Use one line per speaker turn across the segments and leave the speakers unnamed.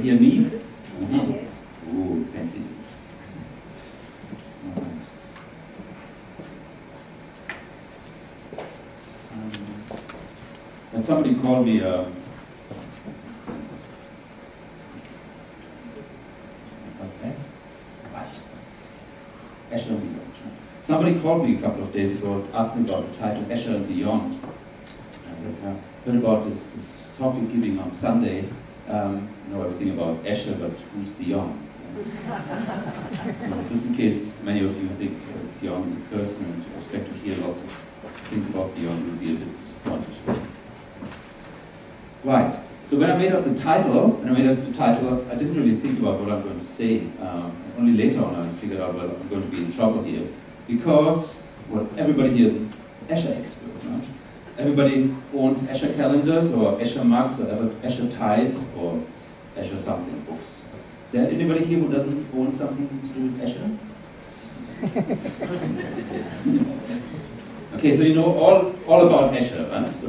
hear me? Mm-hmm. Ooh, fancy. And somebody called me, okay, right, Escher and Beyond. Somebody called me a couple of days ago, asked me about the title Escher and Beyond. I said, I heard about this talk you're giving on Sunday, know everything about Escher, but who's beyond? So just in case many of you think beyond is a person and you expect to hear lots of things about beyond, you'll be a bit disappointed. Right. So when I made up the title, I didn't really think about what I'm going to say. Only later on I figured out, well, I'm going to be in trouble here. Because, well, everybody here is an Escher expert, right? Everybody owns Escher calendars, or Escher mugs, or Escher ties, or Escher something books. Is there anybody here who doesn't own something to do with Escher? Okay, so you know all about Escher, right? So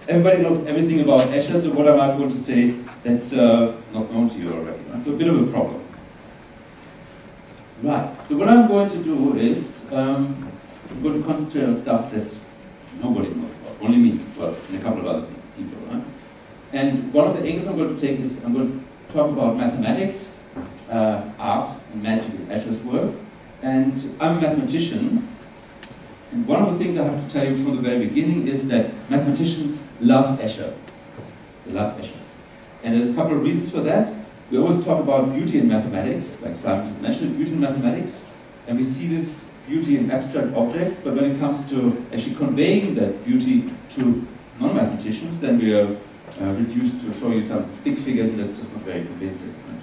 everybody knows everything about Escher, so what am I going to say that's not known to you already, right? So a bit of a problem. Right, so what I'm going to do is, I'm going to concentrate on stuff that nobody knows about, only me, well, and a couple of other people, right? And one of the angles I'm going to take is, I'm going to talk about mathematics, art, and magic in Escher's work. And I'm a mathematician, and one of the things I have to tell you from the very beginning is that mathematicians love Escher. They love Escher. And there's a couple of reasons for that. We always talk about beauty in mathematics, like Simon just mentioned, beauty in mathematics, and we see this beauty in abstract objects, but when it comes to actually conveying that beauty to non-mathematicians, then we are reduced to show you some stick figures, and that's just not very convincing. Right?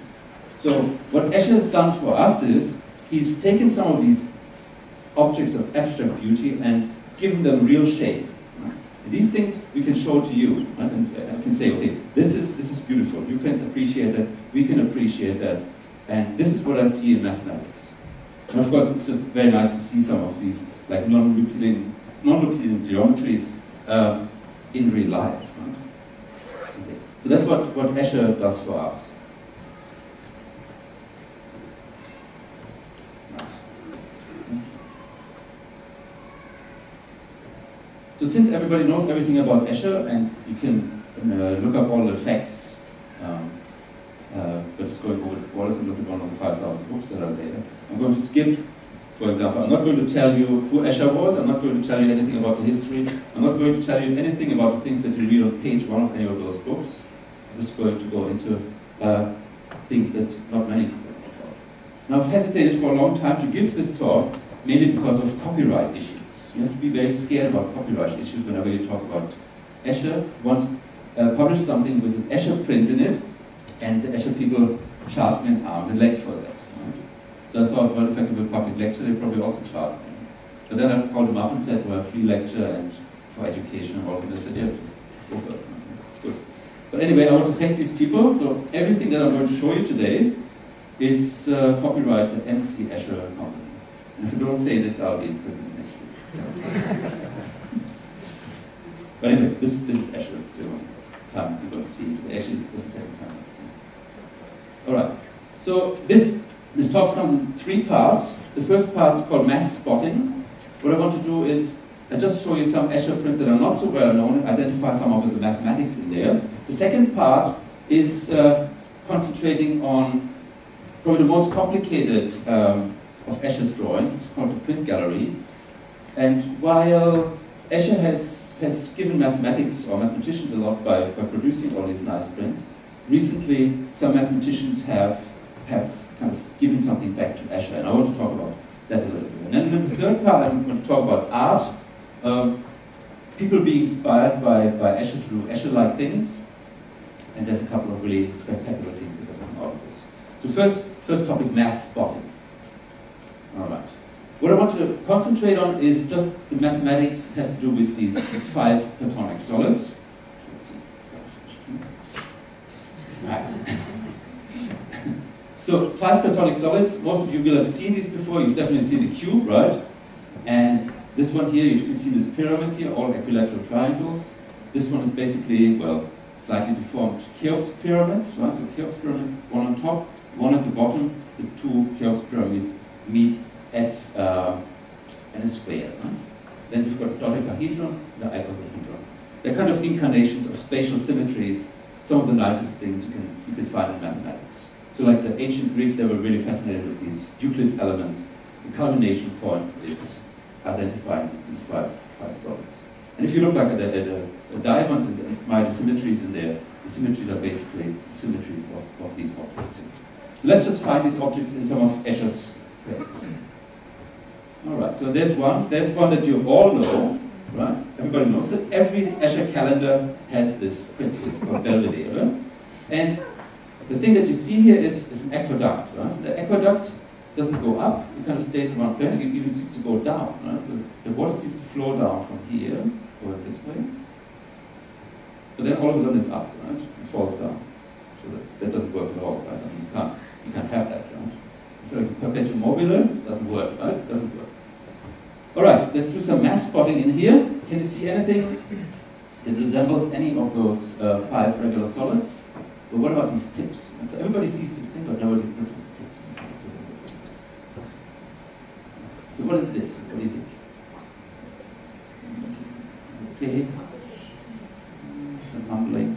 So what Escher has done for us is, he's taken some of these objects of abstract beauty and given them real shape. And these things we can show to you, right? And I can say, okay, this is beautiful. You can appreciate that. We can appreciate that. And this is what I see in mathematics. And of course, it's just very nice to see some of these like non-Euclidean geometries in real life. Right? Okay. So that's what Escher does for us. So since everybody knows everything about Escher, and you can look up all the facts, but just going over the quarters and look at one of the 5,000 books that are there, I'm going to skip, for example, I'm not going to tell you who Escher was, I'm not going to tell you anything about the history, I'm not going to tell you anything about the things that you read on page 1 of any of those books. I'm just going to go into things that not many people know about. Now I've hesitated for a long time to give this talk, mainly because of copyright issues. You have to be very scared about copyright issues whenever you talk about Escher. Once published something with an Escher print in it, and the Escher people charged me an arm and leg for that. Right? So I thought, well, if I give a public lecture, they probably also charge me. But then I called them up and said, well, free lecture and for education and all that. They said, yeah, just go for it. Good. But anyway, I want to thank these people. So everything that I'm going to show you today is copyrighted MC Escher Company. And if you don't say this, I'll be in prison next week. But anyway, this is Escher. It's the one time you're going to see it. Actually, this is the second time you'll see it. Alright, so this talk comes in 3 parts. The first part is called mass spotting. What I want to do is just show you some Escher prints that are not so well known, identify some of the mathematics in there. The second part is concentrating on probably the most complicated of Escher's drawings. It's called the print gallery. And while Escher has given mathematics or mathematicians a lot by producing all these nice prints, recently some mathematicians have kind of given something back to Escher, and I want to talk about that a little bit. And then in the third part, I'm going to talk about art, people being inspired by Escher to do Escher-like things, and there's a couple of really spectacular things that have come out of this. So first topic, mass spotting. All right. What I want to concentrate on is just the mathematics that has to do with these 5 Platonic solids. Let's see. Right. So 5 Platonic solids, most of you will have seen these before. You've definitely seen the cube, right? And this one here, you can see this pyramid here, all equilateral triangles. This one is basically, well, slightly deformed Cheops pyramids, right? So Cheops pyramid, one on top, one at the bottom. The two Cheops pyramids meet at in a square. Right? Then you've got the dodecahedron, the icosahedron. They're kind of incarnations of spatial symmetries, some of the nicest things you can find in mathematics. So like the ancient Greeks, they were really fascinated with these Euclid's elements. The culmination point is identifying these five solids. And if you look like at a diamond and admire the symmetries in there, the symmetries are basically the symmetries of these objects. So let's just find these objects in some of Escher's plates. Alright, so there's one that you all know, right? Everybody knows that every Escher calendar has this print. It's called Belvedere. And the thing that you see here is an aqueduct, right? The aqueduct doesn't go up, it kind of stays in one plane, it even seems to go down, right? So the water seems to flow down from here, going this way. But then all of a sudden it's up, right? It falls down. So that doesn't work at all, right? I mean, you can't have that, right? It's like a perpetuum mobile, it doesn't work, right? It doesn't work. Alright, let's do some mass spotting in here. Can you see anything that resembles any of those 5 regular solids? But what about these tips? And so everybody sees this thing, but nobody looks at the tips. So what is this? What do you think? Okay. I'm mumbling.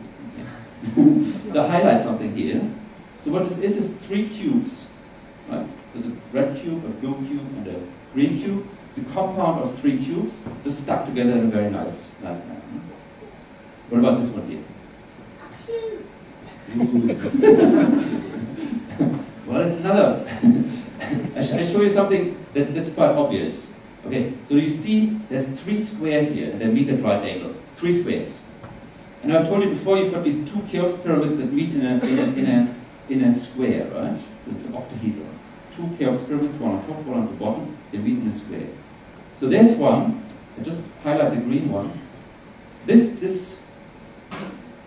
Okay. To highlight something here. So what this is 3 cubes. Right? There's a red cube, a blue cube, and a green cube. It's a compound of 3 cubes, just stuck together in a very nice manner. What about this one here? Well, it's another. I show you something that's quite obvious. Okay, so you see there's 3 squares here, and they meet at right angles. 3 squares. And I told you before, you've got these 2 Cheops pyramids that meet in a square, right? It's an octahedron. 2 Cheops pyramids, one on top, one on the bottom. They meet in a square. So there's one. I just highlight the green one. This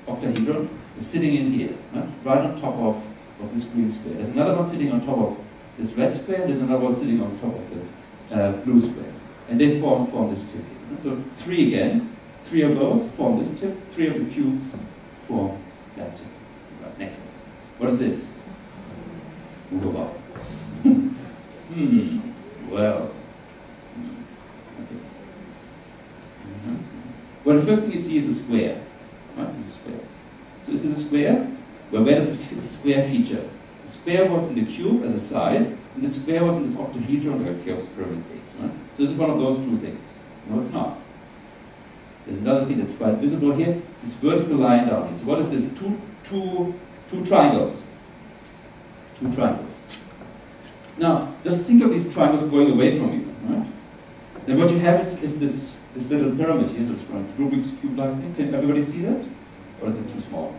octahedron is sitting in here, right on top of this green square. There's another one sitting on top of this red square, there's another one sitting on top of the blue square. And they form this tip here. Right? So 3 again, 3 of those form this tip, 3 of the cubes form that tip. Right, next one. What is this? Wow. Well. Okay. Well, the first thing you see is a square. Right? It's a square. So is this a square? Well, where does the square feature? The square was in the cube as a side, and the square was in this octahedron where Cheops pyramid is. Right? So this is one of those 2 things. No, it's not. There's another thing that's quite visible here. It's this vertical line down here. So what is this? Two triangles. 2 triangles. Now, just think of these triangles going away from you. Right? Then what you have is this little pyramid here. So it's like Rubik's Cube-like thing. Can everybody see that? Or is it too small?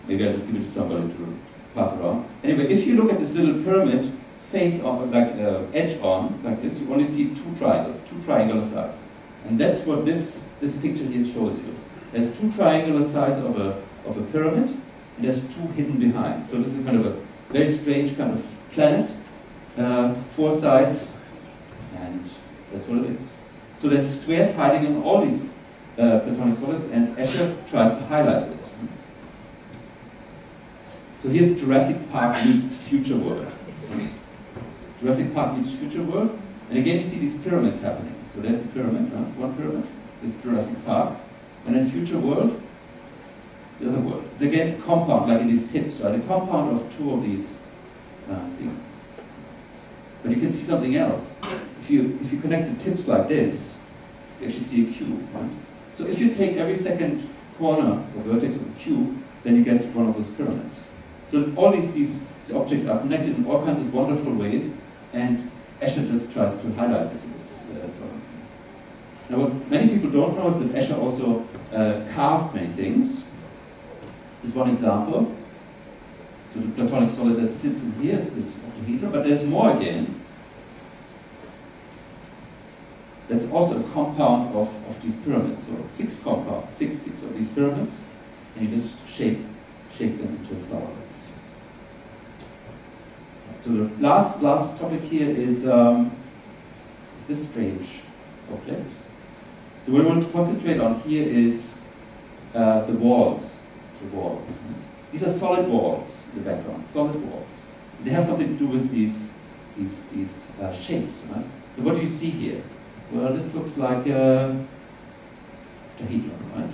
Maybe I'll just give it to somebody to pass around. Anyway, if you look at this little pyramid, face on, like edge on, like this, you only see 2 triangles, 2 triangular sides. And that's what this picture here shows you. There's 2 triangular sides of a pyramid, and there's 2 hidden behind. So this is kind of a very strange kind of planet, 4 sides, and that's what it is. So there's squares hiding in all these Platonic solids, and Escher tries to highlight this. So here's Jurassic Park meets future world. Jurassic Park meets future world, and again you see these pyramids happening. So there's a pyramid, one pyramid, it's Jurassic Park, and then future world, the other world. It's again compound, like in these tips, right? A compound of 2 of these things. But you can see something else. If you connect the tips like this, you actually see a cube, right? So if you take every second corner or vertex of a cube, then you get one of those pyramids. So all these objects are connected in all kinds of wonderful ways, and Escher just tries to highlight this in this drawing. Now what many people don't know is that Escher also carved many things. Here's one example. So the Platonic solid that sits in here is this octahedron, but there's more again. That's also a compound of these pyramids. So 6 compounds, six of these pyramids, and you just shape them into a flower. So the last topic here is this strange object. So what we want to concentrate on here is the walls. These are solid walls in the background, solid walls. They have something to do with these shapes. Right? So what do you see here? Well, this looks like a tetrahedron, right?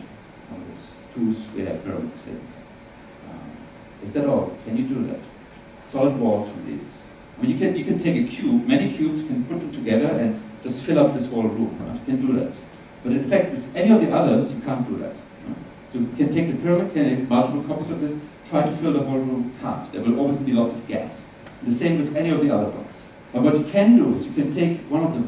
One of those two square pyramid things. Is that all? Can you do that? Solid walls from these. I mean, you can take a cube, many cubes, can put them together and just fill up this whole room. Right? You can do that. But in fact, with any of the others, you can't do that. Right? So you can take the pyramid, can make multiple copies of this, try to fill the whole room, can't. There will always be lots of gaps. The same with any of the other ones. But what you can do is you can take one of the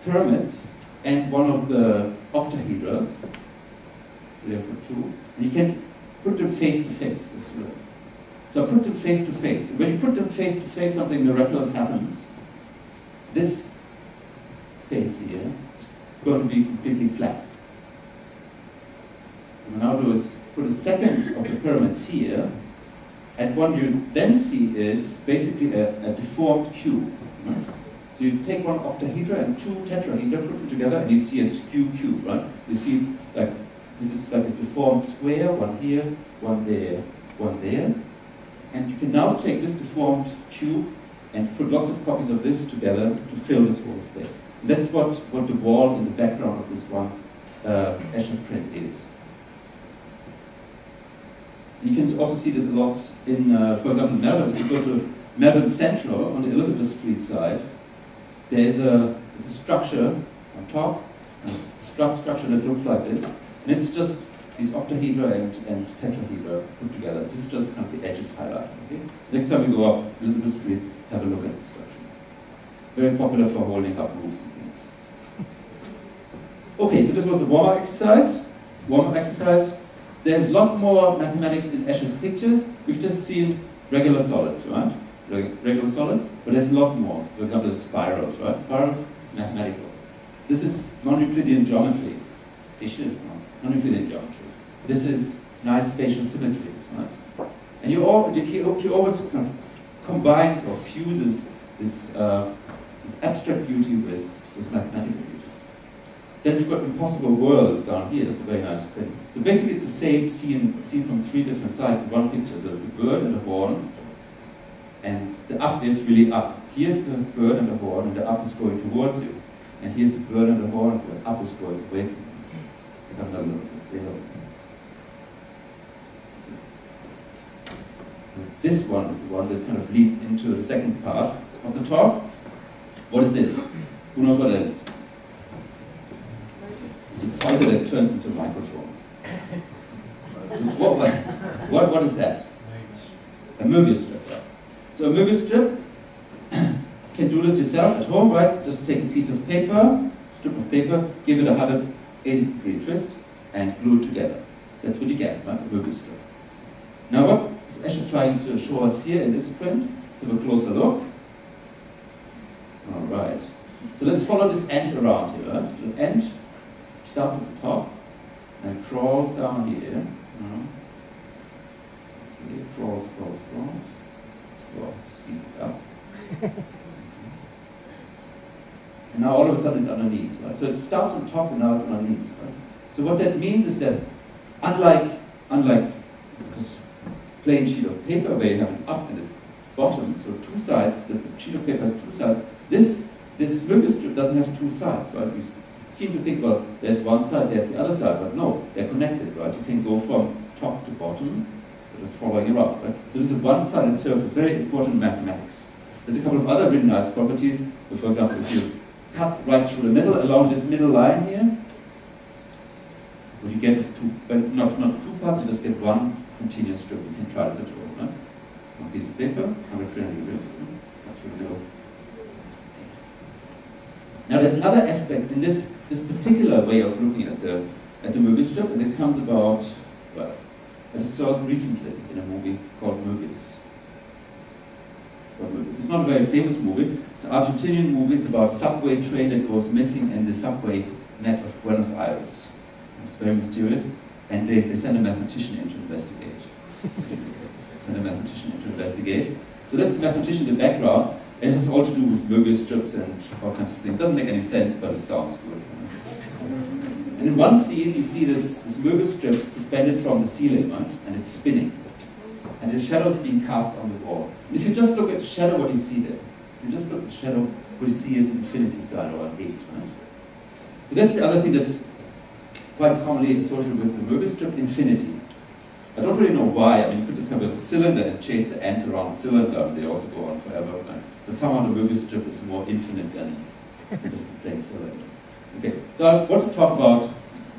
pyramids and one of the octahedras, so you have got two, and you can put them face to face. That's right. So put them face to face. When you put them face to face, something miraculous happens. This face here is going to be completely flat. What I'll now do is put a second of the pyramids here, and what you then see is basically a deformed cube. Right? So you take one octahedra and two tetrahedra, put them together, and you see a skew cube. Right? You see like this is like a deformed square, one here, one there, one there. And you can now take this deformed cube and put lots of copies of this together to fill this whole space. And that's what the wall in the background of this one Escher print is. You can also see this a lot in, for example, in Melbourne. If you go to Melbourne Central on the Elizabeth Street side, there is a structure on top, a structure that looks like this. And it's just these octahedra and tetrahedra put together. This is just kind of the edges highlighted. Okay? Next time you go up Elizabeth Street, have a look at the structure. Very popular for holding up roofs and things. Okay, so this was the warm-up exercise. Warm-up exercise. There's a lot more mathematics in Escher's pictures. We've just seen regular solids, right? Regular solids, but there's a lot more. For example, spirals, right? Spirals is mathematical. This is non-Euclidean geometry. Fishes, non-Euclidean geometry. This is nice spatial symmetries, right? And you always kind of combines or fuses this abstract beauty with mathematical beauty. Then we've got impossible worlds down here. That's a very nice print. So basically, it's the same seen from three different sides in one picture. So there's the bird and the horn, and the up is really up. Here's the bird and the horn, and the up is going towards you. And here's the bird and the horn, and the up is going away from you. Come down a little bit. So this one is the one that kind of leads into the second part of the talk. What is this? Who knows what that is? It's a pointer that turns into a microphone. What is that? A Möbius strip, right? So a Möbius strip, can do this yourself at home, right? Just take a piece of paper, strip of paper, give it a 180-degree twist, and glue it together. That's what you get, right? A Möbius strip. Now what is Escher trying to show us here in this print? Let's have a closer look. All right. So let's follow this end around here, right? So the end starts at the top and crawls down here. Okay, crawls. Slow, speed this up. And now all of a sudden it's underneath, right? So it starts on top and now it's underneath, right? So what that means is that unlike this plain sheet of paper where you have an up and a bottom, so two sides, the sheet of paper has two sides, this Möbius strip doesn't have two sides, right? You seem to think, well, there's one side, there's the other side, but no, they're connected, right? You can go from top to bottom, just following around, right? So this is a one-sided surface, very important in mathematics. There's a couple of other really nice properties. So for example, if you cut right through the middle, along this middle line here, what you get is not two parts, you just get one continuous strip. You can try this at home, right? One piece of paper, 120 degrees, cut through the middle. Now there's another aspect in this particular way of looking at the Möbius strip, and it comes about, well, it saw recently in a movie called Möbius. It's not a very famous movie. It's an Argentinian movie. It's about a subway train that goes missing in the subway net of Buenos Aires. It's very mysterious, and they send a mathematician in to investigate. So that's the mathematician in the background. It has all to do with Möbius strips and all kinds of things. It doesn't make any sense, but it sounds good. And in one scene, you see this movie strip suspended from the ceiling, right? And it's spinning. And the shadow is being cast on the wall. And if you just look at the shadow, what do you see there? If you just look at the shadow, what you see is an infinity sign or an 8, right? So that's the other thing that's quite commonly associated with the movie strip, infinity. I don't really know why. I mean, you could just have a cylinder and chase the ants around the cylinder, and they also go on forever, right? But somehow the movie strip is more infinite than just a plain cylinder. Okay, so I want to talk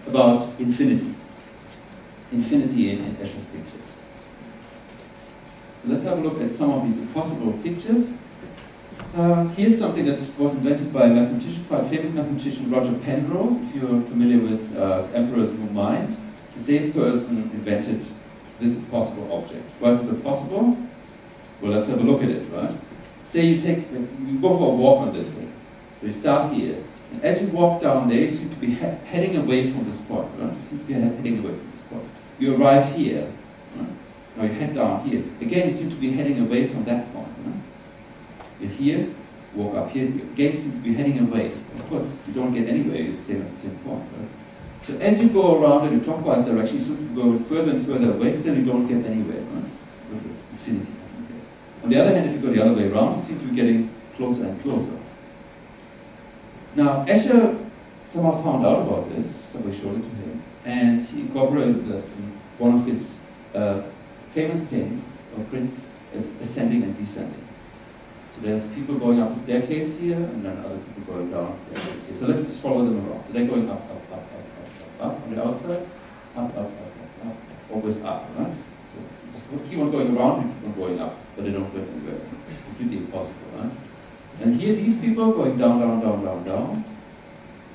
about infinity. Infinity in Escher's pictures. So let's have a look at some of these impossible pictures. Here's something that was invented by a mathematician, quite famous mathematician, Roger Penrose. If you're familiar with Emperor's New Mind, the same person invented this impossible object. Why is it impossible? Well, let's have a look at it, right? Say you go for a walk on this thing. So you start here. And as you walk down there, you seem to be heading away from this point, right? You seem to be heading away from this point. You arrive here, right? Now you head down here. Again, you seem to be heading away from that point, right? You're here, walk up here. Again, you seem to be heading away. Of course, you don't get anywhere at the same point, right? So as you go around in a clockwise direction, you seem to go further and further away, still you don't get anywhere, right? Infinity. Okay. On the other hand, if you go the other way around, you seem to be getting closer and closer. Now, Escher somehow found out about this, somebody showed it to him, and he incorporated that in one of his famous paintings or prints. It's ascending and descending. So there's people going up a staircase here, and then other people going down a staircase here. So let's just follow them around. So they're going up, up, up, up, up, up, up on the outside, up, up, up, up, up, always up, right? So keep on going around and keep on going up, but they don't go anywhere. It's completely impossible, right? And here, these people going down, down, down, down, down,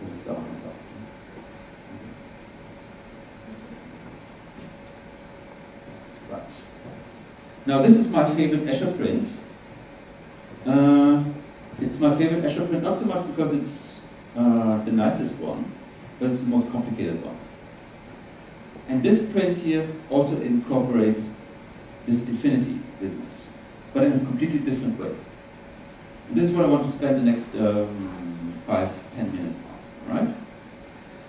always down and down. Right. Now, this is my favorite Escher print. It's my favorite Escher print, not so much because it's the nicest one, but it's the most complicated one. And this print here also incorporates this infinity business, but in a completely different way. And this is what I want to spend the next 5-10 minutes on, right?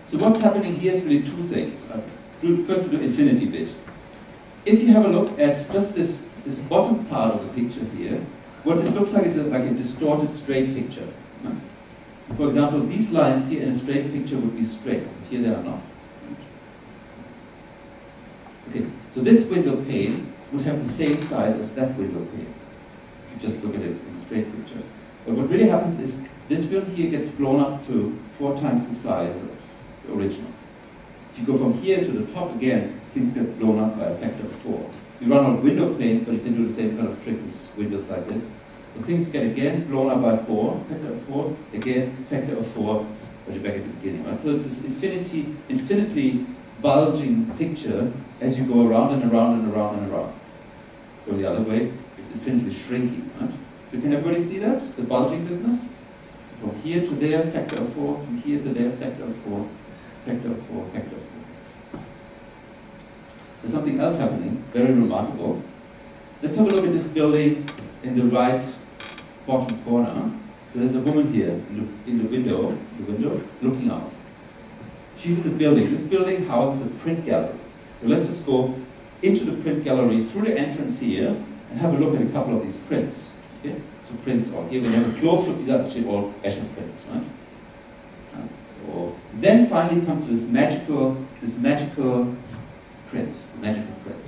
So what's happening here is really two things. First to the infinity bit. If you have a look at just this bottom part of the picture here, what this looks like is like a distorted straight picture. Right? For example, these lines here in a straight picture would be straight, but here they are not. Okay, so this window pane would have the same size as that window pane, if you just look at it in a straight picture. But what really happens is this one here gets blown up to 4 times the size of the original. If you go from here to the top again, things get blown up by a factor of 4. You run out of window panes, but you can do the same kind of trick with windows like this. So things get again blown up by 4, factor of 4, again, factor of 4, but you're back at the beginning, right? So it's this infinitely bulging picture as you go around and around and around and around. Go the other way, it's infinitely shrinking, right? So can everybody see that? The bulging business? So from here to there, factor of 4, from here to there, factor of 4, factor of 4, factor of 4. There's something else happening, very remarkable. Let's have a look at this building in the right bottom corner. So there's a woman here in the window, looking out. She's in the building. This building houses a print gallery. So let's just go into the print gallery through the entrance here and have a look at a couple of these prints. Okay? So prints are here. We have a close look. These are actually all Escher prints, right? So then finally comes to this magical print, magical print.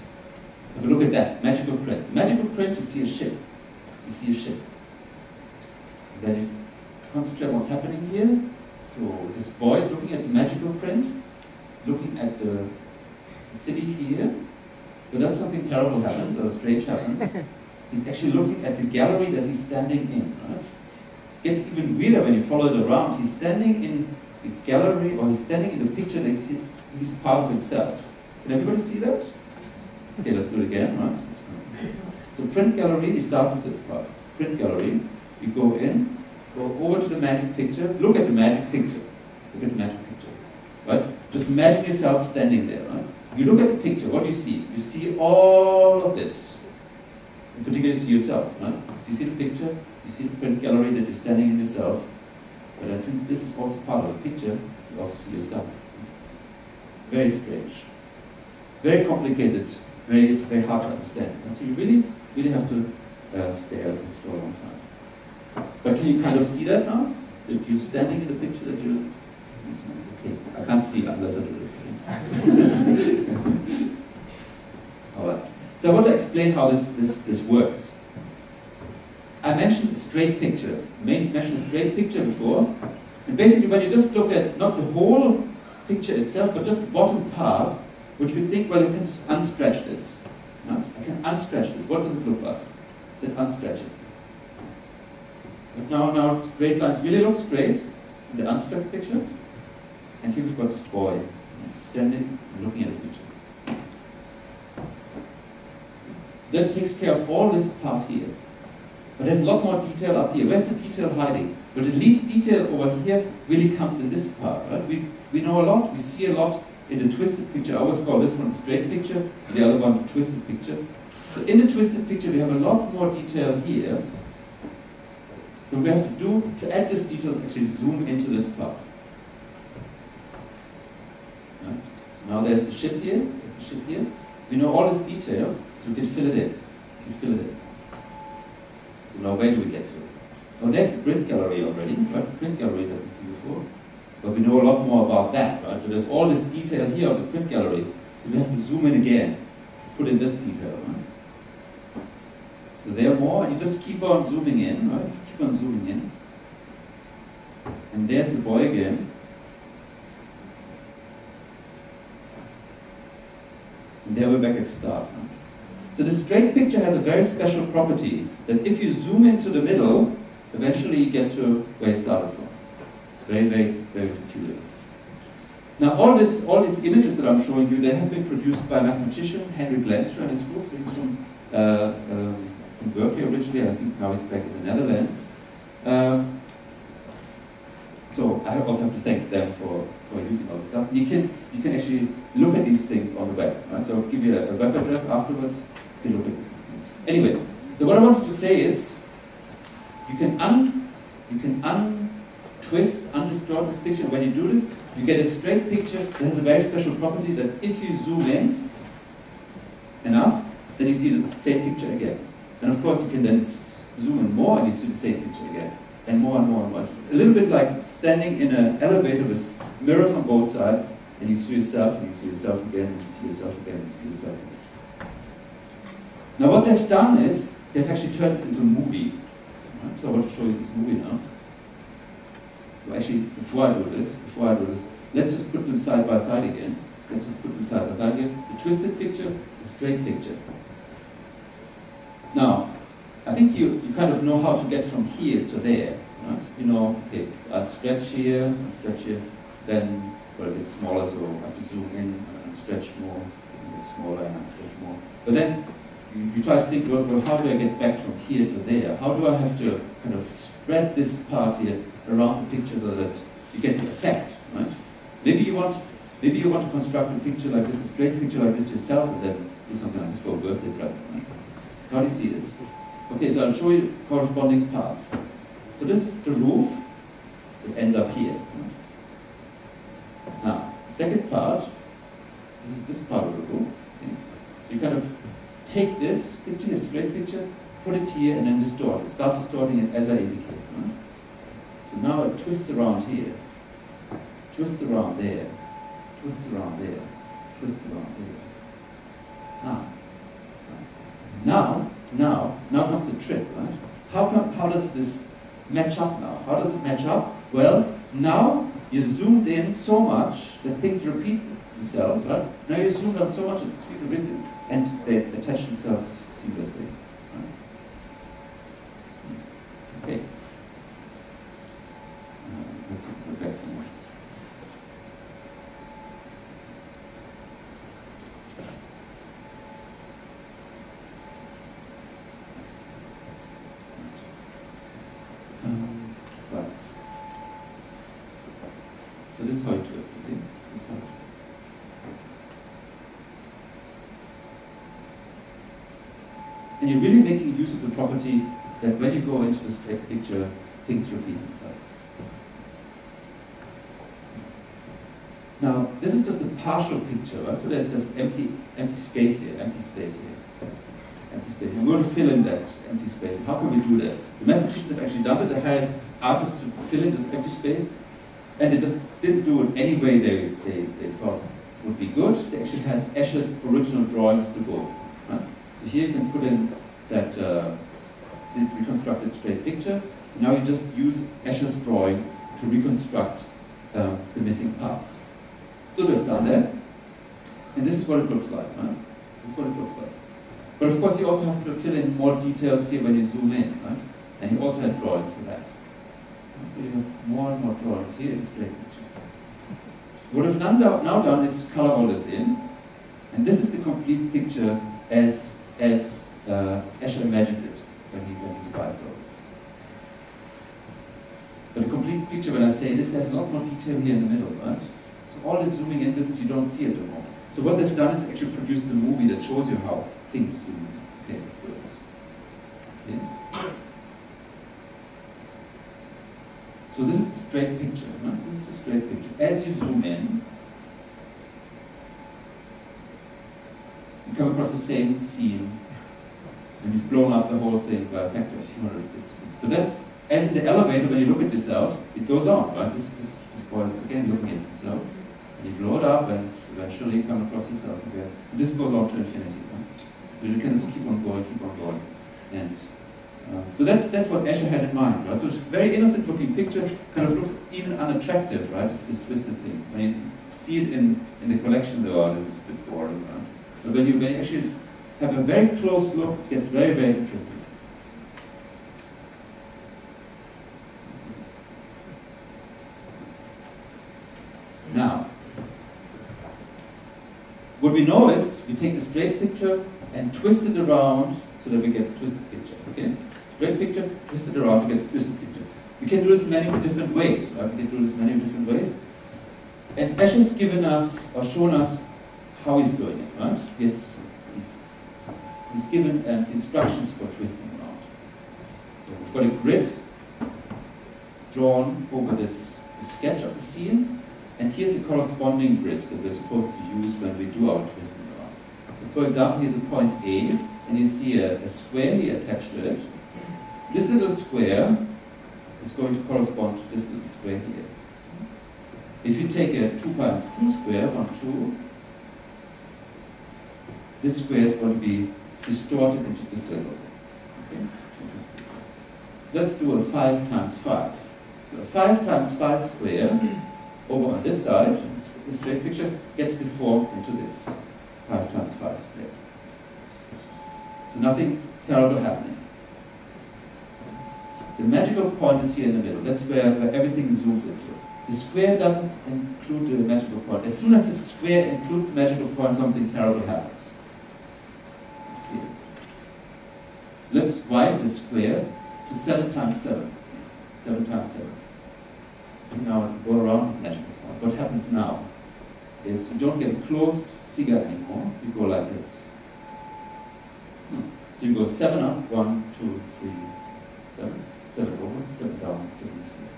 So have a look at that, magical print. Magical print, you see a ship. You see a ship. And then you concentrate on what's happening here. So this boy is looking at the magical print, looking at the city here. But then something terrible happens, or strange happens. He's actually looking at the gallery that he's standing in, right? It's even weirder when you follow it around. He's standing in the gallery, or he's standing in the picture that he's part of himself. Can everybody see that? Okay, let's do it again, right? So print gallery, you start with this part. Print gallery, you go in, go over to the magic picture, look at the magic picture. Look at the magic picture, right? Just imagine yourself standing there, right? You look at the picture, what do you see? You see all of this. In particular, you see yourself, right? You see the picture, you see the print gallery that you're standing in yourself. But then since this is also part of the picture, you also see yourself. very strange, very complicated, very, very hard to understand. And so you really, really have to stare at this for a long time. But can you kind of see that now? That you're standing in the picture that you're... Okay, I can't see unless I do this. All right. So I want to explain how this works. I mentioned a straight picture. Mentioned a straight picture before. And basically when you just look at not the whole picture itself, but just the bottom part, what you think, well, I can just unstretch this. No? I can unstretch this. What does it look like? Let's unstretch it. But now straight lines really look straight in the unstretched picture. And here we've got this boy standing and looking at the picture. That takes care of all this part here. But there's a lot more detail up here. Where's the detail hiding? But the lead detail over here really comes in this part. Right? We know a lot, we see a lot in the twisted picture. I always call this one the straight picture, and the other one the twisted picture. So in the twisted picture we have a lot more detail here. So we have to add this detail is actually zoom into this part. Right? So now there's the ship here, We know all this detail, so we can fill it in. So now where do we get to? Oh, there's the print gallery already, right? The print gallery that we see before. But we know a lot more about that, right? So there's all this detail here of the print gallery. So we have to zoom in again to put in this detail, right? So there are more, and you just keep on zooming in, right? Keep on zooming in. And there's the boy again. And there we're back at the start. Right? So the straight picture has a very special property that if you zoom into the middle, eventually you get to where you started from. It's very, very, very peculiar. Now all these images that I'm showing you, they have been produced by a mathematician, Henrik Lenstra and his group. So he's from Berkeley originally, and I think now he's back in the Netherlands. So I also have to thank them for using all this stuff. You can actually look at these things on the web. Right? So I'll give you a web address afterwards. You can look at these things. Anyway, so what I wanted to say is, you can untwist, undistort this picture. When you do this, you get a straight picture that has a very special property that if you zoom in enough, then you see the same picture again. And of course, you can then zoom in more and you see the same picture again. And more and more and more. It's a little bit like standing in an elevator with mirrors on both sides, and you see yourself, and you see yourself again, and you see yourself again, and you see yourself again. Now what they've done is, they've actually turned this into a movie. Right? So I want to show you this movie now. Well, actually, before I do this, let's just put them side by side again. The twisted picture, the straight picture. Now, I think you kind of know how to get from here to there. Right? You know, okay, I'll stretch here, then, well, it gets smaller, so I have to zoom in and stretch more, and get smaller and stretch more. But then, you try to think, well, how do I get back from here to there? How do I have to kind of spread this part here around the picture so that you get the effect, right? Maybe you want to construct a picture like this, a straight picture like this yourself, and then do something like this for a birthday present, right? How do you see this? Okay, so I'll show you corresponding parts. So this is the roof that ends up here. Right? Now, the second part, this is this part of the roof. Okay? You kind of take this picture, a straight picture, put it here, and then distort it. Start distorting it as I indicate. Right? So now it twists around here, twists around there, twists around there, twists around there. Now comes the trick, right? How does this match up now? How does it match up? Well, now you zoomed in so much that things repeat themselves, right? Now you zoomed out so much that people repeat and they attach themselves seamlessly. Right? Okay. Let's go back to more. Right. So this is how you twist it. Okay? This is how you twist. And you're really making use of the property that when you go into the straight picture, things repeat themselves. Now, this is just a partial picture, right? So there's empty space here, empty space here, empty space. We're going to fill in that empty space. And how can we do that? The mathematicians have actually done it. They hired artists to fill in this empty space, and they just didn't do it any way they thought would be good. They actually had Escher's original drawings to go. Right? So here you can put in that reconstructed straight picture. Now you just use Escher's drawing to reconstruct the missing parts. So they've done that, and this is what it looks like, right? This is what it looks like. But of course you also have to fill in more details here when you zoom in, right? And he also had drawings for that. So you have more and more drawings here in the straight picture. What we've now done is color all this in, and this is the complete picture as Escher imagined it when he devised all this. But the complete picture, when I say this, there's a lot more detail here in the middle, right? So all this zooming in business you don't see at the moment. So what they've done is actually produced a movie that shows you how things zoom in. Okay, let's do this. Okay. So this is the straight picture, right? This is the straight picture. As you zoom in, you come across the same scene, and you've blown up the whole thing by a factor of 256. But then, as in the elevator, when you look at yourself, it goes on, right? This boy is again looking at himself, and you blow it up, and eventually you come across yourself again. And this goes on to infinity, right? You can just keep on going, and so that's what Escher had in mind, right? So it's a very innocent-looking picture, kind of looks even unattractive, right? It's this twisted thing. When you see it in the collection, though, this is a bit boring, right? But when you actually have a very close look, it gets very, very interesting. Now, what we know is we take the straight picture and twist it around so that we get a twisted picture. Okay? Straight picture, twist it around to get a twisted picture. We can do this in many different ways, right? We can do this in many different ways. And Escher's given us, or shown us, how he's doing it, right? He's given instructions for twisting around. So we've got a grid drawn over this sketch of the scene, and here's the corresponding grid that we're supposed to use when we do our twisting around. So for example, here's a point A, and you see a square here attached to it. This little square is going to correspond to this little square here. If you take a 2 times 2 square, 1, 2, this square is going to be distorted into this level. Okay? Let's do a 5 times 5. So a 5 times 5 square over on this side, in the straight picture, gets deformed into this 5 times 5 square. So nothing terrible happening. The magical point is here in the middle. That's where everything zooms into. The square doesn't include the magical point. As soon as the square includes the magical point, something terrible happens. Okay. So let's widen the square to 7 times 7. 7 times 7. And now go around with the magical point. What happens now is you don't get a closed figure anymore. You go like this. So you go 7 up, 1, 2, 3, 7. 7 over, 7 down, 7 this way.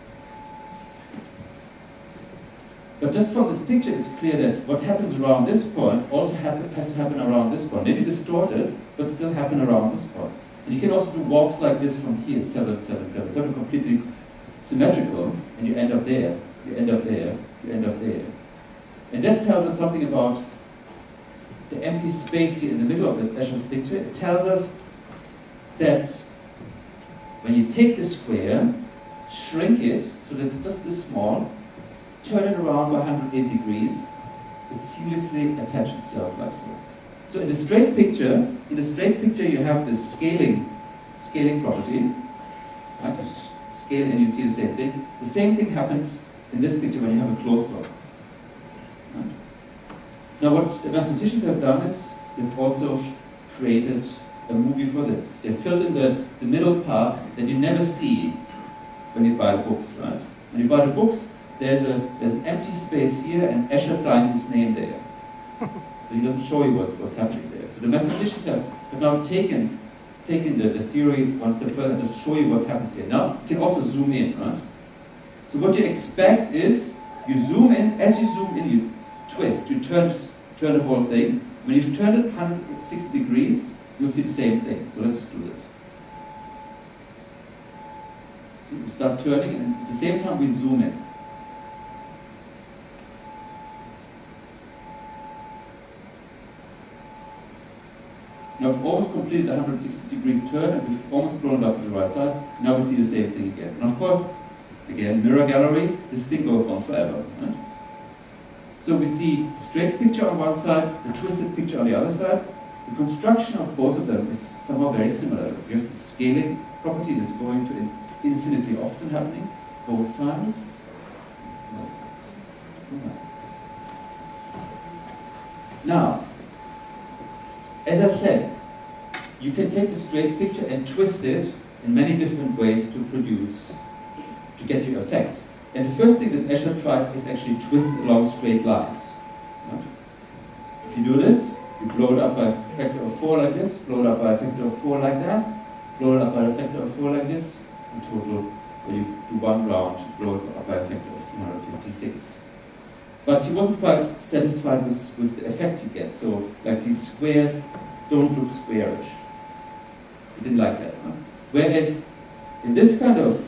But just from this picture, it's clear that what happens around this point also has to happen around this point. Maybe distorted, but still happen around this point. And you can also do walks like this from here, 7, 7, 7, 7, completely symmetrical, and you end up there, you end up there, you end up there. And that tells us something about the empty space here in the middle of the Escher's picture. It tells us that when you take the square, shrink it so that it's just this small, turn it around by 180 degrees, it seamlessly attaches itself like so. So in the straight picture, you have this scaling property. Right? You scale and you see the same thing. The same thing happens in this picture when you have a close look. Right? Now what the mathematicians have done is they've also created a movie for this. They filled in the middle part that you never see when you buy the books, right? When you buy the books, there's an empty space here, and Escher signs his name there. So he doesn't show you what's happening there. So the mathematicians have now taken the theory one step further and just show you what happens here. Now you can also zoom in, right? So what you expect is you zoom in, as you zoom in, you twist, you turn the whole thing. When you've turned it 160 degrees, you'll see the same thing. So let's just do this. See, we start turning, and at the same time we zoom in. Now we've almost completed a 160 degrees turn, and we've almost blown it up to the right size. Now we see the same thing again. And of course, again, mirror gallery, this thing goes on forever. Right? So we see a straight picture on one side, the twisted picture on the other side. The construction of both of them is somehow very similar. You have the scaling property that's going to infinitely often happening both times. Now, as I said, you can take the straight picture and twist it in many different ways to get your effect. And the first thing that Escher tried is actually twist along straight lines. Right? If you do this, you blow it up by a factor of 4 like this, blow it up by a factor of 4 like that, blow it up by a factor of 4 like this. In total, when you do one round, you blow it up by a factor of 256. But he wasn't quite satisfied with the effect you get. So, like these squares don't look squarish. He didn't like that. Huh? Whereas in this kind of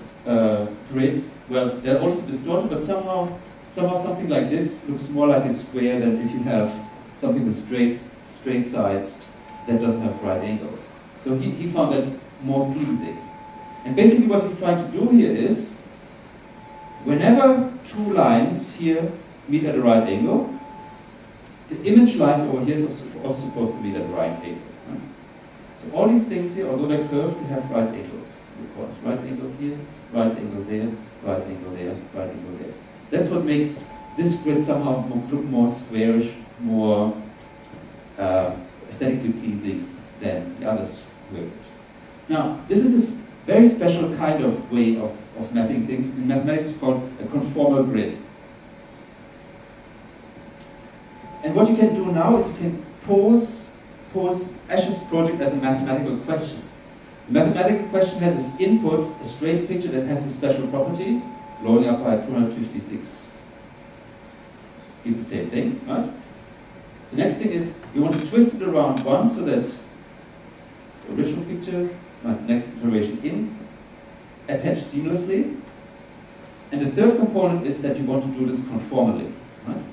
grid, well, they're also distorted, but somehow something like this looks more like a square than if you have something with straight sides that doesn't have right angles. So he found that more pleasing. And basically what he's trying to do here is, whenever two lines here meet at a right angle, the image lines over here is also supposed to meet at a right angle. Right? So all these things here, although they're curved, they have right angles. Right angle here, right angle there, right angle there, right angle there. That's what makes this grid somehow look more squarish, more aesthetically pleasing than the others were. Now, this is a very special kind of way of mapping things. In mathematics, it's called a conformal grid. And what you can do now is you can pose Escher's project as a mathematical question. The mathematical question has as inputs a straight picture that has this special property, blowing up by 256. Gives the same thing, right? The next thing is you want to twist it around once so that the original picture, the next iteration in, attached seamlessly. And the third component is that you want to do this conformally. Right?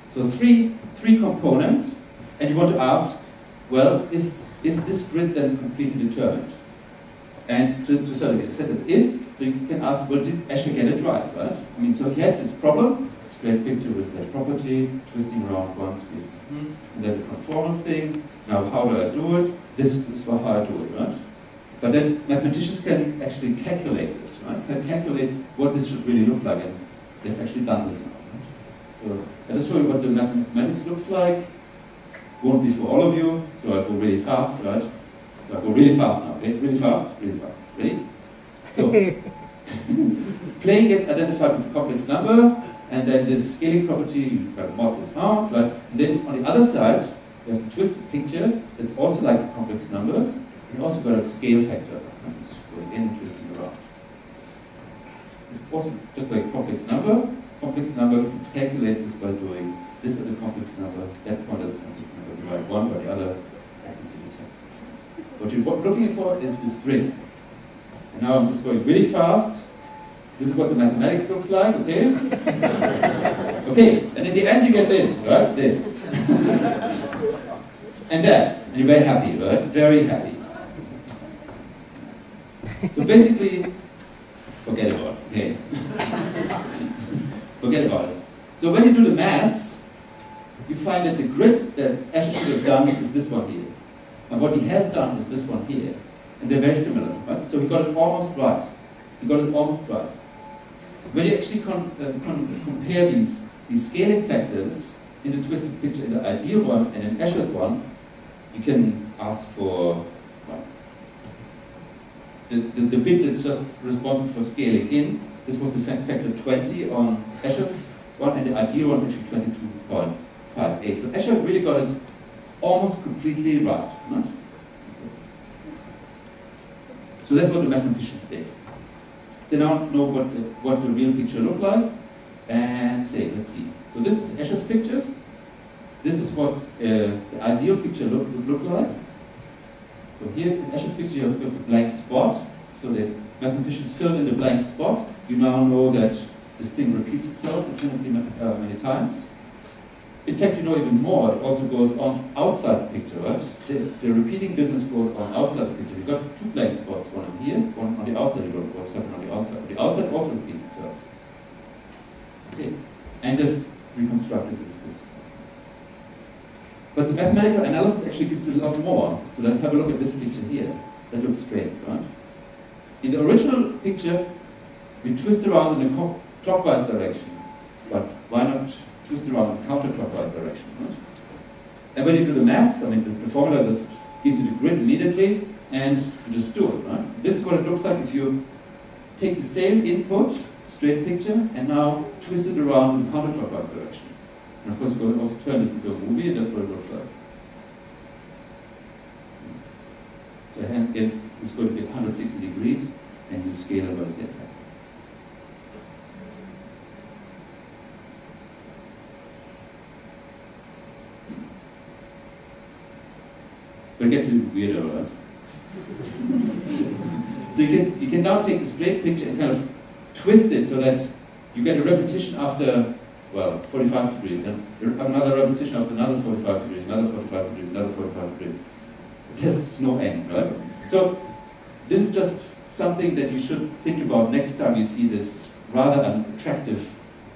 So three components, and you want to ask, well, is this grid then completely determined? And to a certain extent it is, you can ask, well, did Escher get it right? I mean, so he had this problem, straight picture with that property, twisting around once, and then the conformal thing. Now, how do I do it? This is how I do it, right? But then mathematicians can actually calculate this, right? Can calculate what this should really look like, and they've actually done this now, right? So I'll just show you what the mathematics looks like. Won't be for all of you, so I'll go really fast, right? So I'll go really fast now, okay? Really fast, really fast. Ready? So, plane gets identified as a complex number, and then the scaling property, you got mod is found, right? And then on the other side, you have a twisted picture that's also like complex numbers. You also got a scale factor, right? It's going in and twisting around. It's also just like a complex number. Complex number, you can calculate this by doing this as a complex number, that one as a complex number, you write one by the other, that gives you this factor. What you're looking for is this grid. And now I'm just going really fast. This is what the mathematics looks like, okay? Okay, and in the end you get this, right? This. And that. And you're very happy, right? Very happy. So basically, forget about it, okay? Forget about it. So when you do the maths, you find that the grid that Escher should have done is this one here. And what he has done is this one here. And they're very similar, right? So he got it almost right. He got it almost right. When you actually compare these scaling factors in the twisted picture, in the ideal one and in Escher's one, you can ask for the bit that's just responsible for scaling in. This was the factor 20 on Escher's one, and the ideal was actually 22.58. So Escher really got it almost completely right. So that's what the mathematicians did. They now know what the real picture looked like, and say, let's see. So this is Escher's pictures. This is what the ideal picture would look like. So here in Escher's picture you have got the blank spot. So the mathematicians fill in the blank spot. You now know that this thing repeats itself infinitely many times. In fact, you know even more, it also goes on outside the picture, right? The repeating business goes on outside the picture. You've got two blank spots, one on here, one on the outside. You don't know what's happening on the outside. The outside also repeats itself. Okay, and they've reconstructed this. But the mathematical analysis actually gives a lot more. So let's have a look at this picture here. That looks straight, right? In the original picture, we twist around in a clockwise direction. But why not twist around in a counterclockwise direction, right? And when you do the maths, I mean, the formula just gives you the grid immediately, and you just do it, right? This is what it looks like if you take the same input, straight picture, and now twist it around in a counterclockwise direction. And of course, you can also turn this into a movie, and that's what it looks like. So again, this is going to be 160 degrees, and you scale it by the same factor. But it gets a bit weirder, right? So you can now take the straight picture and kind of twist it so that you get a repetition after, well, 45 degrees, then another repetition after another 45 degrees, another 45 degrees, another 45 degrees. There's no end, right? So this is just something that you should think about next time you see this rather unattractive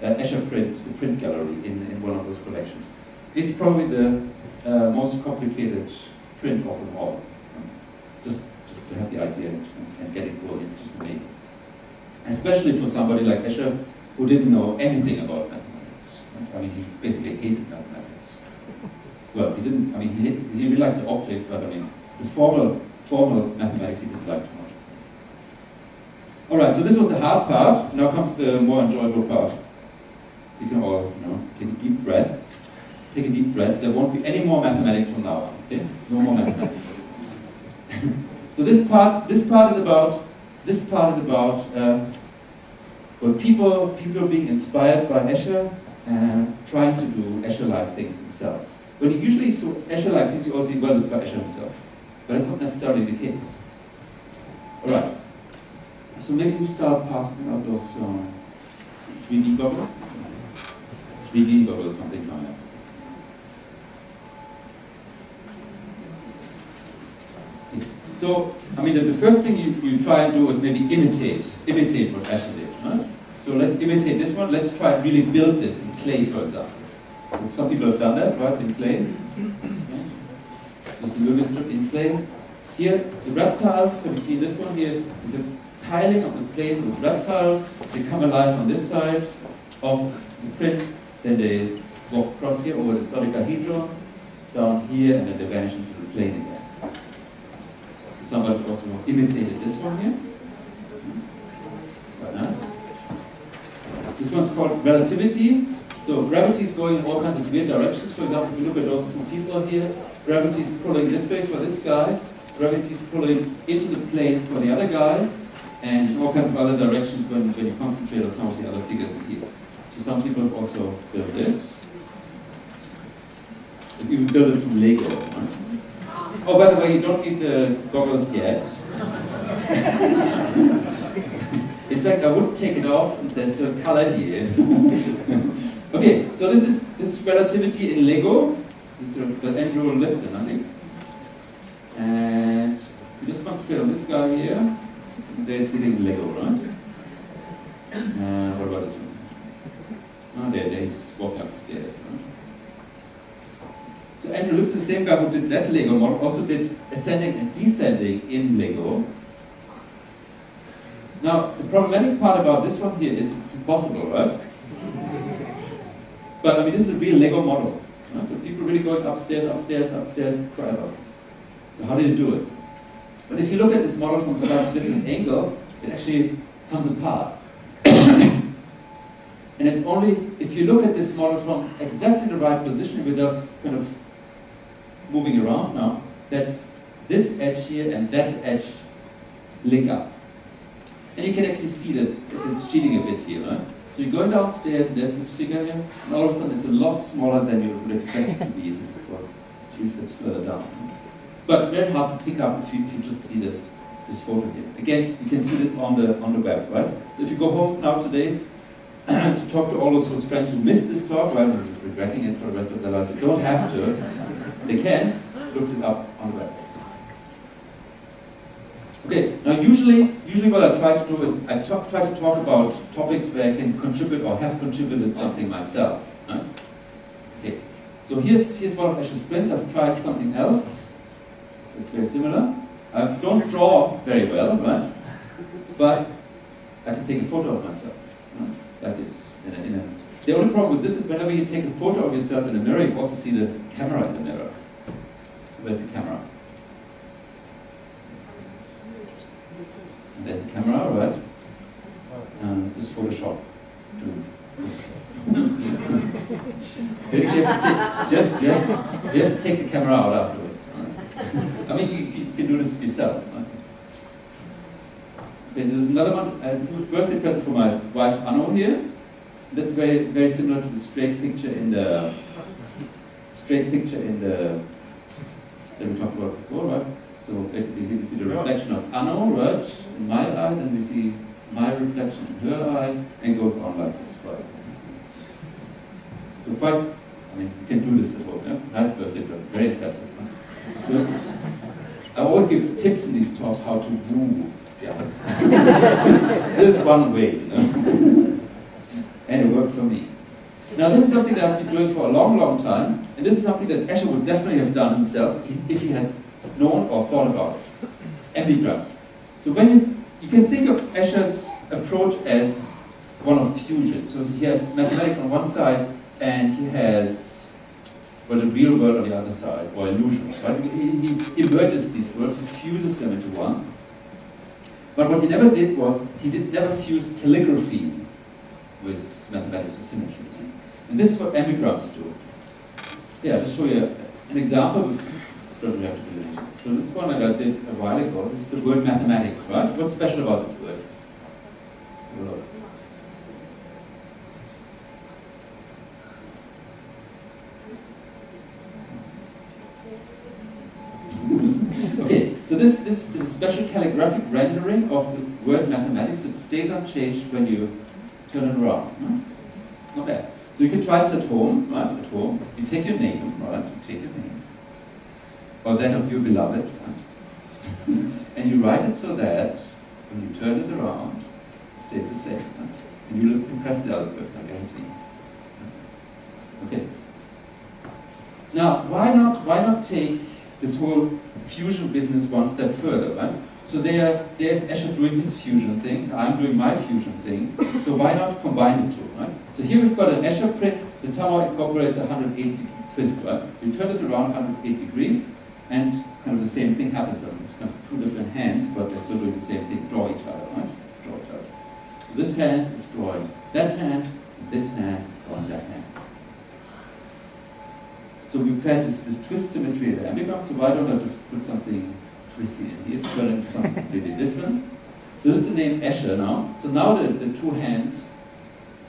Escher print, the print gallery in one of those collections. It's probably the most complicated print of them all. Just to have the idea and get it going, it's just amazing. Especially for somebody like Escher, who didn't know anything about mathematics. Right? I mean, he basically hated mathematics. Well, he didn't, I mean, he really liked the object, but I mean, the formal mathematics he didn't like too much. Alright, so this was the hard part. Now comes the more enjoyable part. You can all, take a deep breath. Take a deep breath. There won't be any more mathematics from now on. Okay? No more mathematics. So this part is about well, people being inspired by Escher and trying to do Escher-like things themselves. When you usually see Escher-like things, you also see, well, it's by Escher himself. But that's not necessarily the case. Alright. So maybe you start passing out those 3D goggles? 3D goggles, something like that. So, I mean, the first thing you try and do is maybe imitate what Escher did. Right? So let's imitate this one. Let's try and really build this in clay, for example. So some people have done that, right, in clay. Right? Just a movie strip in clay. Here, the reptiles, have you seen this one here? Is a tiling of the plane with reptiles. They come alive on this side of the print. Then they walk across here over the dodecahedron, down here, and then they vanish into the plane again. Somebody's also imitated this one here. Quite nice. This one's called relativity. So gravity is going in all kinds of weird directions. For example, if you look at those two people here, gravity is pulling this way for this guy, gravity is pulling into the plane for the other guy, and in all kinds of other directions when you concentrate on some of the other figures in here. So some people have also built this. They've even built it from Lego. Right? Oh, by the way, you don't need the goggles yet. In fact, I would take it off since there's still color here. Okay, so this is relativity in Lego. This is Andrew Lipton, I think. And we just concentrate on this guy here. They're sitting in Lego, right? What about this one? Oh, there he's walking up the stairs, right? So Andrew Lipton, the same guy who did that Lego model, also did ascending and descending in Lego. Now, the problematic part about this one here is it's impossible, right? But I mean, this is a real Lego model. Right? So people really going upstairs forever. So how do you do it? But if you look at this model from a slightly different angle, it actually comes apart. And it's only if you look at this model from exactly the right position, we're just kind of moving around now, that this edge here and that edge link up. And you can actually see that it's cheating a bit here, right? So So you're going downstairs, and there's this figure here, and all of a sudden it's a lot smaller than you would expect it to be if you just go 3 steps further down. But very hard to pick up if you just see this photo here. Again, you can see this on the web, right? So if you go home now today to talk to all of those friends who missed this talk, right, regretting it for the rest of their lives, they don't have to. They can look this up on the web. Okay, now usually what I try to do is I try to talk about topics where I can contribute or have contributed something myself. Right? Okay, so here's one of Escher's prints. I've tried something else. It's very similar. I don't draw very well, right? But I can take a photo of myself, right? Like this. The only problem with this is whenever you take a photo of yourself in a mirror, you also see the camera in the mirror. So where's the camera? And there's the camera, right? It's just Photoshop. So you have to take the camera out afterwards. Right? I mean, you can do this yourself. Right? Okay, so there's another one. This is a birthday present for my wife Anno here. That's very, very similar to the straight picture in the that we talked about before, right? So basically here we see the reflection of Anno, right, in my eye, and we see my reflection in her eye, and it goes on like this, right? So quite, I mean, you can do this at home, yeah? Nice birthday present, very impressive. Right? So I always give tips in these talks how to woo. Yeah. There's one way, you know? And it worked for me. Now this is something that I've been doing for a long, long time, and this is something that Escher would definitely have done himself if he had known or thought about it. Ambigrams. So when you can think of Escher's approach as one of fusion. So he has mathematics on one side, and he has, well, the real world on the other side, or illusions, right? He merges these worlds, he fuses them into one. But what he never did was, never fused calligraphy with mathematics or symmetry. And this is what ambigrams do. Yeah, I'll just show you an example. Don't really have to do it. So this one I did a while ago. This is the word mathematics, right? What's special about this word? Okay, so this is a special calligraphic rendering of the word mathematics. It stays unchanged when you turn it around. Right? Not bad. So you can try this at home, right? At home, you take your name, right? You take your name, or that of your beloved, right? And you write it so that when you turn this around, it stays the same. Right? And you look impress the other person, I guarantee. Okay. Now, why not take this whole fusion business one step further, right? So there's Escher doing his fusion thing, I'm doing my fusion thing, so why not combine the two, right? So here we've got an Escher print that somehow incorporates a 180-degree twist, right? You turn this around 180 degrees, and kind of the same thing happens. It's kind of two different hands, but they're still doing the same thing, draw each other, right? Draw each other. So this hand is drawing that hand, and this hand is drawing that hand. So we've had this twist symmetry at the ambigram, so why don't I just put something twisty in here to turn it into something completely different? So this is the name Escher now. So now the two hands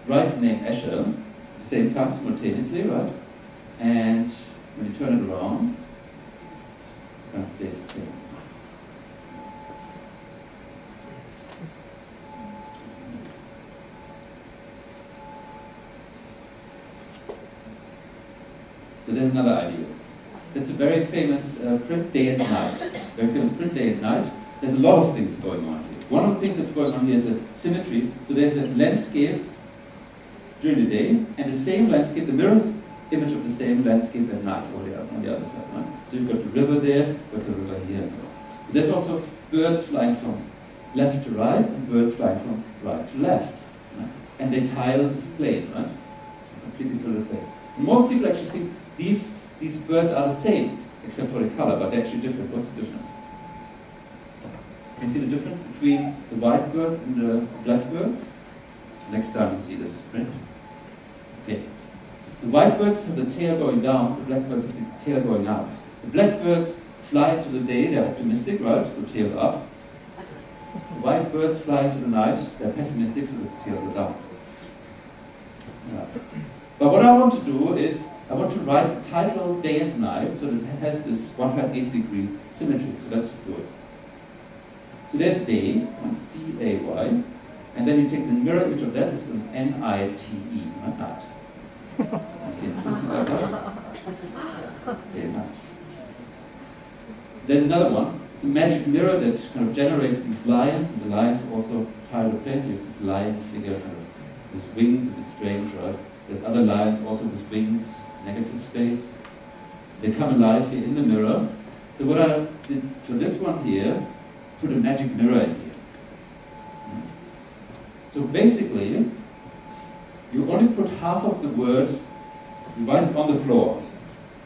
write the name Escher at the same time simultaneously, right? And when you turn it around, it kind of stays the same. So there's another idea. That's a very famous print day and night. Very famous print day and night. There's a lot of things going on here. One of the things that's going on here is a symmetry. So there's a landscape during the day, and the same landscape, the mirror's image of the same landscape at night over there on the other side. Right? So you've got the river there, you've got the river here, and so on. There's also birds flying from left to right, and birds flying from right to left. Right? And they tile the plane, right? Completely fill the plane. And most people actually think these birds are the same, except for the color, but they're actually different. What's the difference? Can you see the difference between the white birds and the black birds? Next time you see this print. Okay. The white birds have the tail going down, the black birds have the tail going up. The black birds fly into the day, they're optimistic, right? So tails up. The white birds fly into the night, they're pessimistic, so the tails are down. Yeah. But what I want to do is, I want to write the title Day and Night so that it has this 180-degree symmetry. So let's just do it. So there's day, D-A-Y, and then you take the mirror image of that, is the N-I-T-E, not night. Okay, interesting about that? Day and night. There's another one. It's a magic mirror that kind of generates these lions, and the lions also tie the place. You have this lion figure, kind of with wings, a bit strange, right? There's other lions also with wings, negative space. They come alive here in the mirror. So what I did for this one here, put a magic mirror in here. So basically, you only put half of the word, you write it on the floor,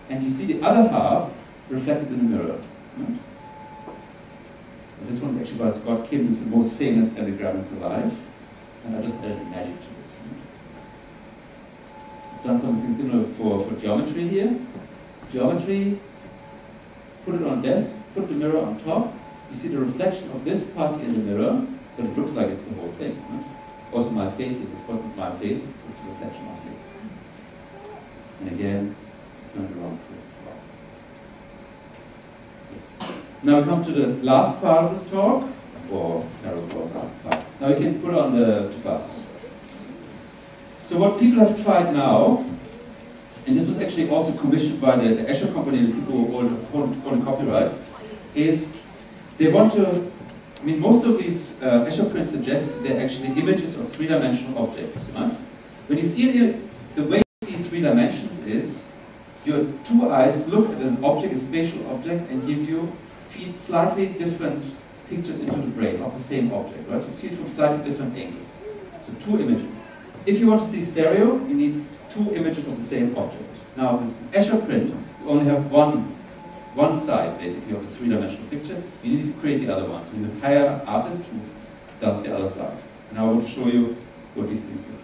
and you see the other half reflected in the mirror. Right? This one is actually by Scott Kim. This is the most famous epigrammist alive, and I just added magic to this. Right? I've done something similar for geometry here. Geometry, put it on desk, put the mirror on top. You see the reflection of this part in the mirror, but it looks like it's the whole thing. Right? Also my face, if it wasn't my face, it's just a reflection of my face. And again, turn it around, twist. Now we come to the last part of this talk, or parallel last part. Now we can put on the glasses. So what people have tried now, and this was actually also commissioned by the Escher company, the people who own copyright, is they want to, I mean, most of these Escher prints suggest they're actually images of three-dimensional objects, right? When you see it, the way you see three dimensions is, your two eyes look at an object, a spatial object, and feed slightly different pictures into the brain of the same object, right? So you see it from slightly different angles. So two images. If you want to see stereo, you need two images of the same object. Now, with Escher print, you only have one side, basically, of a three-dimensional picture. You need to create the other one. So you hire an artist who does the other side. And I want to show you what these things look like.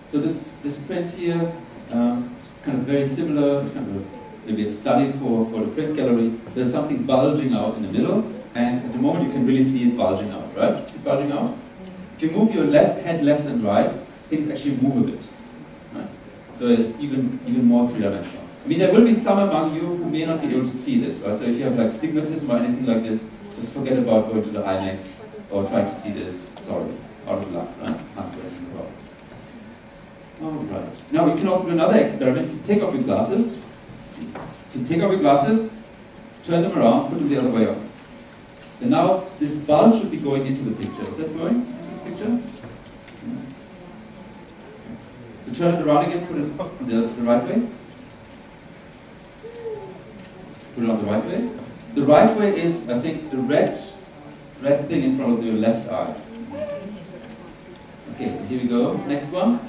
So this print here is kind of very similar. It's kind of maybe a study for the print gallery. There's something bulging out in the middle, and at the moment you can really see it bulging out, right? See it bulging out? If you move your head left and right, things actually move a bit. Right? So it's even more three-dimensional. I mean, there will be some among you who may not be able to see this, right? So if you have like stigmatism or anything like this, just forget about going to the IMAX or trying to see this. Sorry, out of luck, right? Can't do anything about it. Alright. Now you can also do another experiment. You can take off your glasses. See. You can take off your glasses, turn them around, put them the other way up. And now this bulb should be going into the picture. Is that going into the picture? Yeah. So turn it around again, put it the right way. Put it on the right way. The right way is, I think, the red thing in front of your left eye. Okay, so here we go. Next one.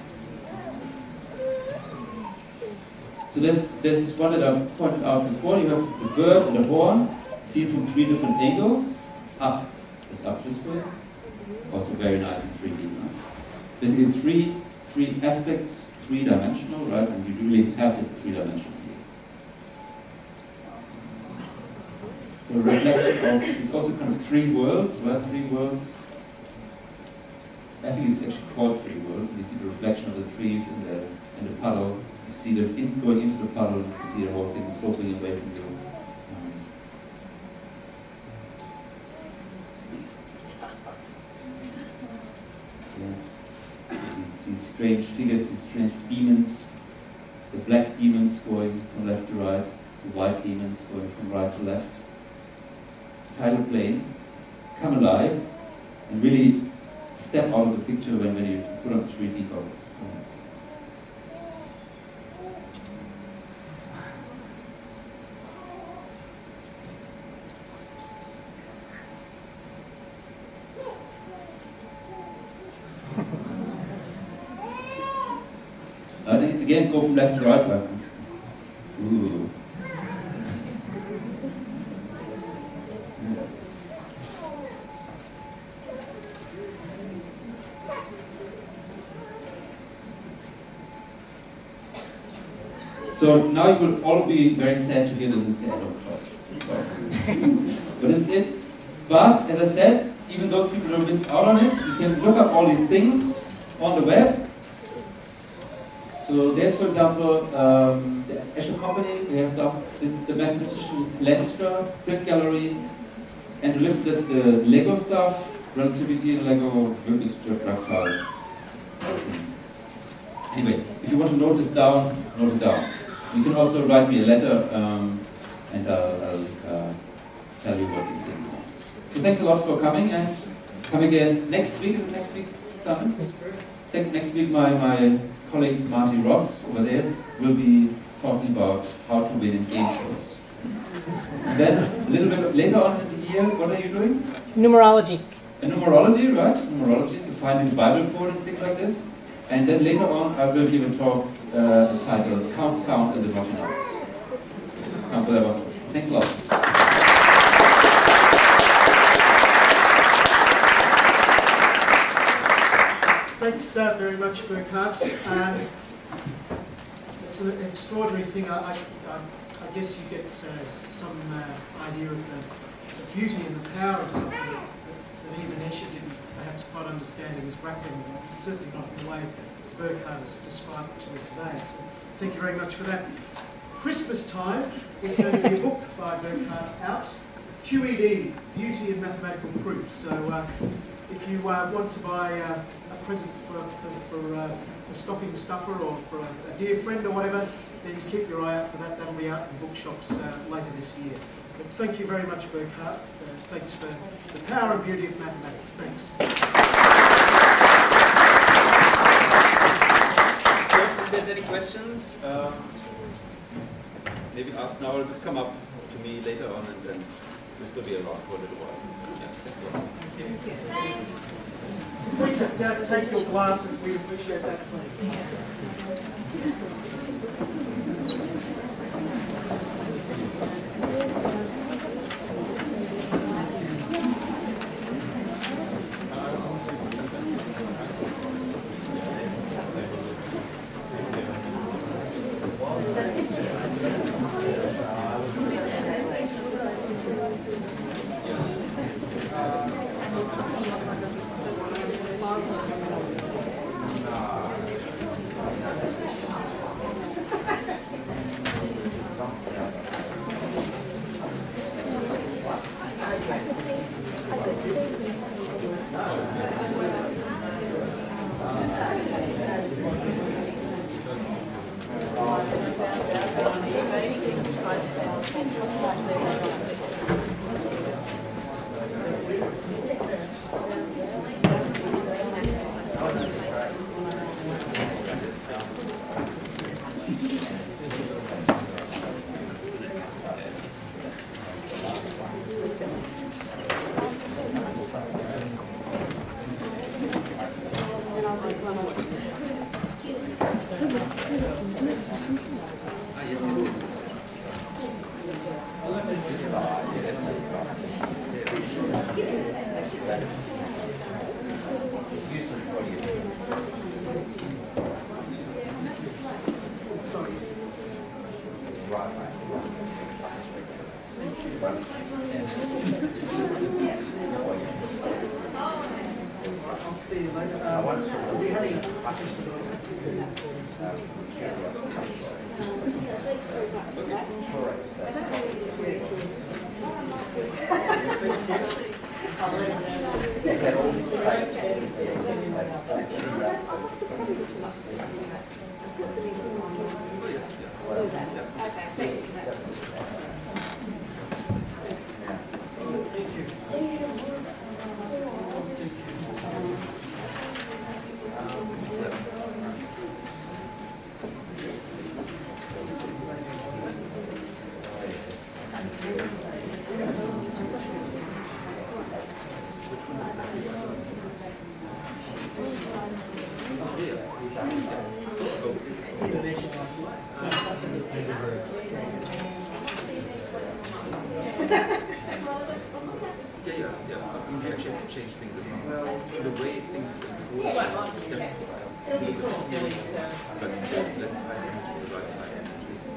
So there's this one that I pointed out before. You have the bird and the horn, seen from three different angles. Up, just up this way. Also very nice in 3D. Right? Basically three aspects, three-dimensional, right? And you really have it three-dimensional here. So a reflection of, it's also kind of three worlds, right? Three worlds. I think it's actually called three worlds. And you see the reflection of the trees in the puddle. You see them going into the puddle, you see the whole thing sloping away from you. These strange figures, these strange demons. The black demons going from left to right, the white demons going from right to left. Tidal plane, come alive, and really step out of the picture when you put on 3D goggles. Again, go from left to right. Like, ooh. So now you will all be very sad to hear that this is the end of the talk. But this is it. But, as I said, even those people who missed out on it, you can look up all these things on the web. So there's, for example, the Escher company, they have stuff. This is the mathematician Lenstra print gallery. And Ellipse, that's the Lego stuff, relativity in Lego, Wirklichkeit, things. Anyway, if you want to note this down, note it down. You can also write me a letter, and I'll tell you what these things are. So thanks a lot for coming, and come again next week. Is it next week, Simon? Next week, my colleague Marty Ross over there will be talking about how to win in game shows. And then a little bit later on in the year, what are you doing?
Numerology.
Numerology, right? Numerology, so finding the Bible code and things like this. And then later on, I will give a talk entitled Count and the Naughty Notes. Come for that one. Thanks a lot.
Thanks very much, Burkhard. It's an extraordinary thing. I guess you get some idea of the beauty and the power of something that even Escher didn't perhaps quite understand in his grappling, certainly not in the way Burkhard has described it to us today. So thank you very much for that. Christmas time, there's going to be a book by Burkhard out, QED, Beauty and Mathematical Proofs. So if you want to buy a present for a stocking stuffer or for a dear friend or whatever, then keep your eye out for that. That'll be out in bookshops later this year. But thank you very much, Burkhard. Thanks for the power and beauty of mathematics. Thanks.
If there's any questions, maybe ask now or just come up to me later on, and then we'll still be around for a little while. Yeah, thanks a lot.
Thank you. If we could take your glasses, we appreciate that, please.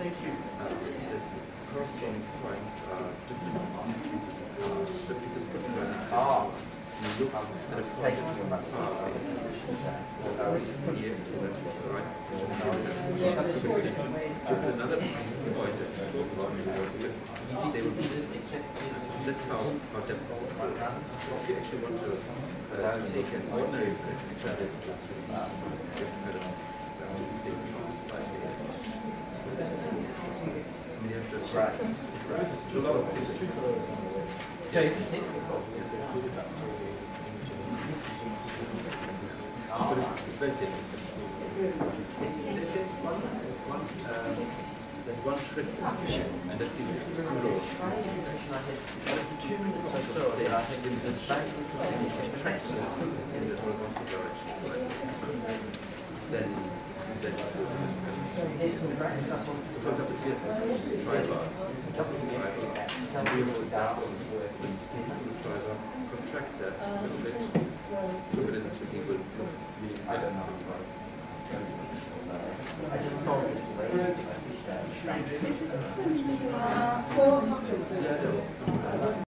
Thank you.
The corresponding points are different distances apart. So if you just put them right next to each other, you look at a point that's far away. Here, that's right. Another point that's close about the distance. They will be that's how depth is applied. If you actually want to take an ordinary picture, this is actually kind of like this. You have to try. It's a lot of things. But it's very thin. There's one trick, and that gives it a pseudo. Listen to what say, track in the horizontal direction. Then it's so for example, here, tribars, and we always have the tribar, contract that a little bit, look at it, so it will look really better now.
Is it just when you are